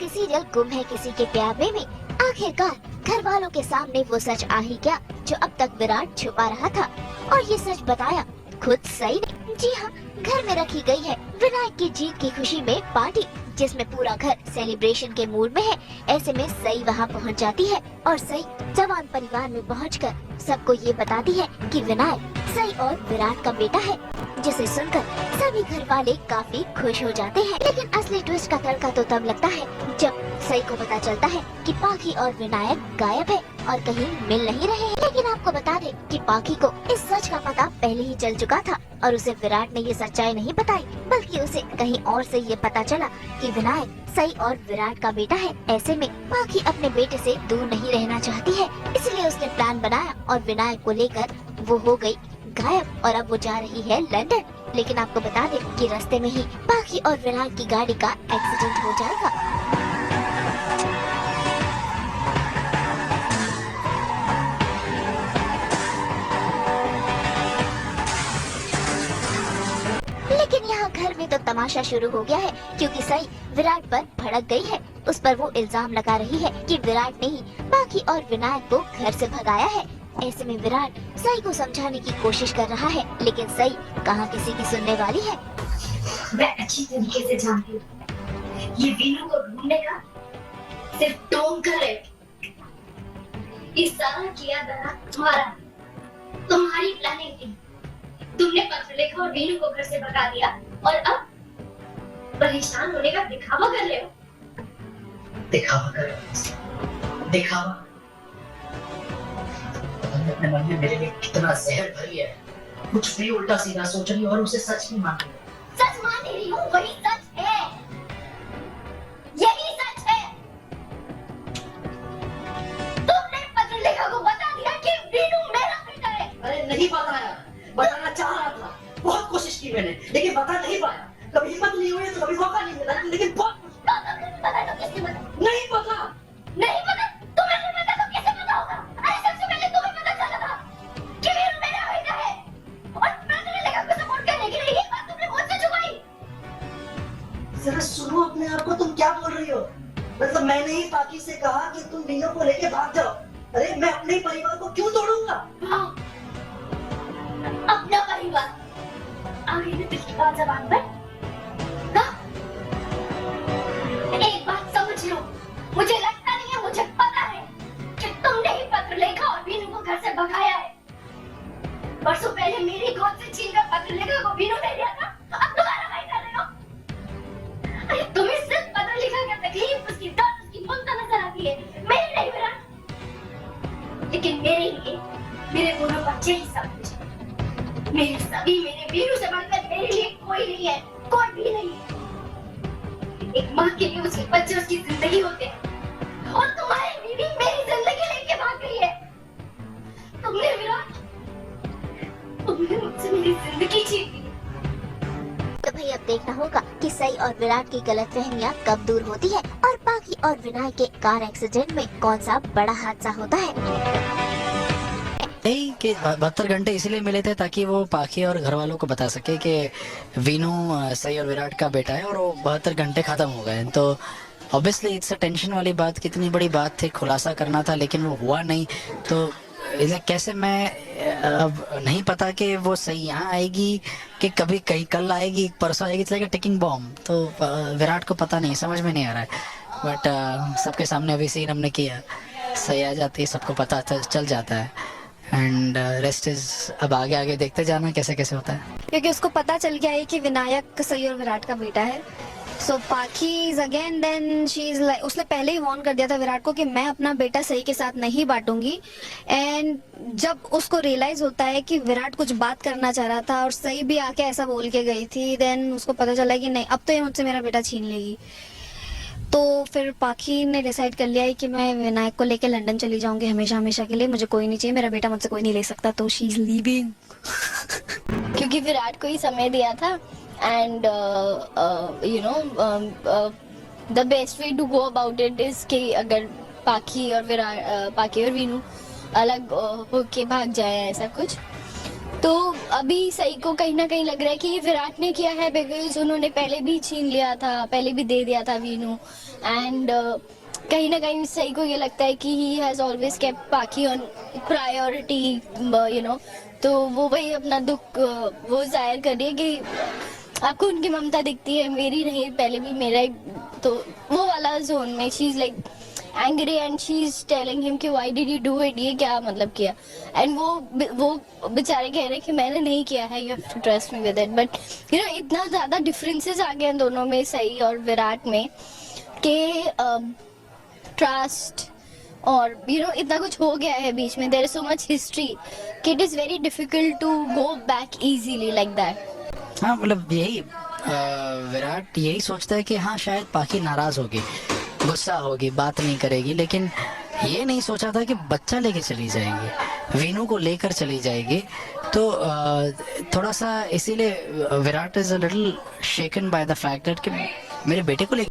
के सीरियल गुम है किसी के प्यार में आखिरकार घर वालों के सामने वो सच आ ही गया जो अब तक विराट छुपा रहा था, और ये सच बताया खुद सई ने। जी हाँ, घर में रखी गई है विनायक की जीत की खुशी में पार्टी, जिसमें पूरा घर सेलिब्रेशन के मूड में है। ऐसे में सई वहाँ पहुँच जाती है और सई जवान परिवार में पहुंचकर सबको ये बताती है कि विनायक सई और विराट का बेटा है, जिसे सुनकर सभी घर वाले काफी खुश हो जाते हैं। लेकिन असली ट्विस्ट का तड़का तो तब लगता है जब सई को पता चलता है कि पाखी और विनायक गायब है और कहीं मिल नहीं रहे हैं। लेकिन आपको बता दें कि पाखी को इस सच का पता पहले ही चल चुका था और उसे विराट ने ये सच्चाई नहीं बताई, बल्कि उसे कहीं और से ये पता चला कि विनायक सई और विराट का बेटा है। ऐसे में पाखी अपने बेटे से दूर नहीं रहना चाहती है, इसलिए उसने प्लान बनाया और विनायक को लेकर वो हो गई गायब और अब वो जा रही है लंदन। लेकिन आपको बता दें कि रास्ते में ही पाखी और विनायक की गाड़ी का एक्सीडेंट हो जाएगा। लेकिन यहाँ घर में तो तमाशा शुरू हो गया है, क्योंकि सई विराट पर भड़क गई है। उस पर वो इल्जाम लगा रही है कि विराट ने ही पाखी और विनायक को घर से भगाया है। ऐसे में विराट सई को समझाने की कोशिश कर रहा है, लेकिन सई कहाँ किसी की सुनने वाली है। मैं अच्छी तरीके से जानती हूँ ये वीनू को ढूंढने का सिर्फ तुम करे। ये सारा किया धरा तुम्हारी प्लानिंग थी। तुमने पत्र लिखा और वीनू को घर से भगा दिया और अब परेशान होने का दिखावा कर रहे हो। दिखावा कर रहे हो? दिखावा? अपने मन में मेरे लिए कितना जहर भरी है, कुछ भी उल्टा सीधा सोच रही और उसे सच नहीं मान रही। सच मान रही हूँ, वही सच है, यही सच है। तुमने पत्र लेखा को बता दिया कि वीनू मेरा बेटा है। अरे नहीं बताया, बताना चाह रहा था, बहुत कोशिश की मैंने, लेकिन बता नहीं पाया। कभी हिम्मत नहीं हुई तो कभी मौका नहीं मिला, लेकिन बहुत पता तो कैसे बता? नहीं पता, नहीं पता। तुम्हें नहीं पता तो कैसे पता होगा? अरे सबसे पहले तुम्हें पता चला था कि वीनू मेरा बेटा है और पत्र लेखा को सपोर्ट करने के लिए ये बात तुमने मुझसे छुपाई। जरा सुनो अपने आप को, तुम क्या बोल रही हो? मतलब मैंने ही पाखी से कहा कि तुम वीनू को लेके भाग जाओ। अरे मैं अपने परिवार को क्यों तोड़ूंगा? हाँ, अपना परिवार आ गई ना दिल की बात जबान पर। हाँ? एक बात समझ लो, मुझे लगता नहीं है, मुझे पता है कि तुमने ही पत्र लिखा और वीनू को घर से भगाया है। परसों पहले मेरी गोद से छीनकर पत्र लिखा को वीनू ने दिया था, अब दोबारा वही कर रहे हो। अरे तुम्हें सिर्फ पत्र लिखा का तकलीफ, उसकी दर्द, उसकी ममता नजर आती है, मेरी नहीं विराट। लेकिन मेरे लिए मेरे दोनों बच्चे ही सब कुछ है। मेरे सभी, मेरे वीरू से बढ़कर मेरे लिए कोई नहीं है, कोई भी नहीं है। एक माँ के लिए उसके बच्चे उसकी जिंदगी होते हैं, और तुम्हारी बीवी मेरी जिंदगी लेके भाग गई है। तुमने विराट, तुमने मुझसे मेरी जिंदगी छीन ली। तो भाई अब देखना होगा कि सई और विराट की गलतफहमियां कब दूर होती है और पाखी और विनायक के कार एक्सीडेंट में कौन सा बड़ा हादसा होता है। नहीं कि 72 घंटे इसीलिए मिले थे ताकि वो पाखी और घर वालों को बता सके कि वीनू सई और विराट का बेटा है, और वो 72 घंटे खत्म हो गए। तो ऑब्वियसली इट्स टेंशन वाली बात, कितनी बड़ी बात थी, खुलासा करना था, लेकिन वो हुआ नहीं। तो इसे कैसे, मैं अब नहीं पता कि वो सही यहाँ आएगी कि कभी कहीं कल आएगी, परसों आएगी, it's like a ticking bomb. तो विराट को पता नहीं, समझ में नहीं आ रहा है। बट सबके सामने अभी सीन हमने किया, सही आ जाती है, सबको पता चल जाता है, एंड रेस्ट इज अब आगे आगे देखते जाना कैसे कैसे होता है। क्योंकि उसको पता चल गया है कि विनायक सई और विराट का बेटा है। So Pakhi is again then she is like, उसने पहले ही वार्न कर दिया था विराट को कि मैं अपना बेटा सई के साथ नहीं बांटूंगी। एंड जब उसको रियलाइज होता है कि विराट कुछ बात करना चाह रहा था और सई भी आके ऐसा बोल के गई थी, देन उसको पता चला कि नहीं, अब तो ये मुझसे मेरा बेटा छीन लेगी। तो फिर पाखी ने डिसाइड कर लिया है कि मैं विनायक को लेकर लंदन चली जाऊंगी हमेशा हमेशा के लिए, मुझे कोई नहीं चाहिए, मेरा बेटा मुझसे कोई नहीं ले सकता। तो शी इज लीविंग। क्योंकि विराट को ही समय दिया था, and you know the best way to go about it is कि अगर पाखी और वीनू अलग होके भाग जाए, ऐसा कुछ। तो अभी सही को कहीं ना कहीं लग रहा है कि ये विराट ने किया है, बिकॉज उन्होंने पहले भी छीन लिया था, पहले भी दे दिया था वीनू। एंड कहीं ना कहीं सही को ये लगता है कि ही हैज ऑलवेज केप्ट पाखी ऑन प्रायोरिटी, यू नो। तो वो वही अपना दुख वो जाहिर कर रही है कि आपको उनकी ममता दिखती है, मेरी नहीं, पहले भी मेरा ही। तो वो वाला जोन में she is like angry and she is telling him कि why did you do it, ये क्या मतलब किया। एंड वो बेचारे कह रहे हैं कि मैंने नहीं किया है, you have to trust me with it. But you know इतना ज्यादा डिफरेंसेस आ गए हैं दोनों में, सही और विराट में, कि ट्रस्ट और यू नो इतना कुछ हो गया है बीच में, there is so much history कि it is very difficult to go back easily like that. हाँ मतलब यही विराट यही सोचता है कि हाँ शायद पाखी नाराज होगी, गुस्सा होगी, बात नहीं करेगी, लेकिन ये नहीं सोचा था कि बच्चा लेके चली जाएंगी, वीनू को लेकर चली जाएगी। तो थोड़ा सा इसीलिए Virat is a little shaken by the fact that कि मेरे बेटे को लेकर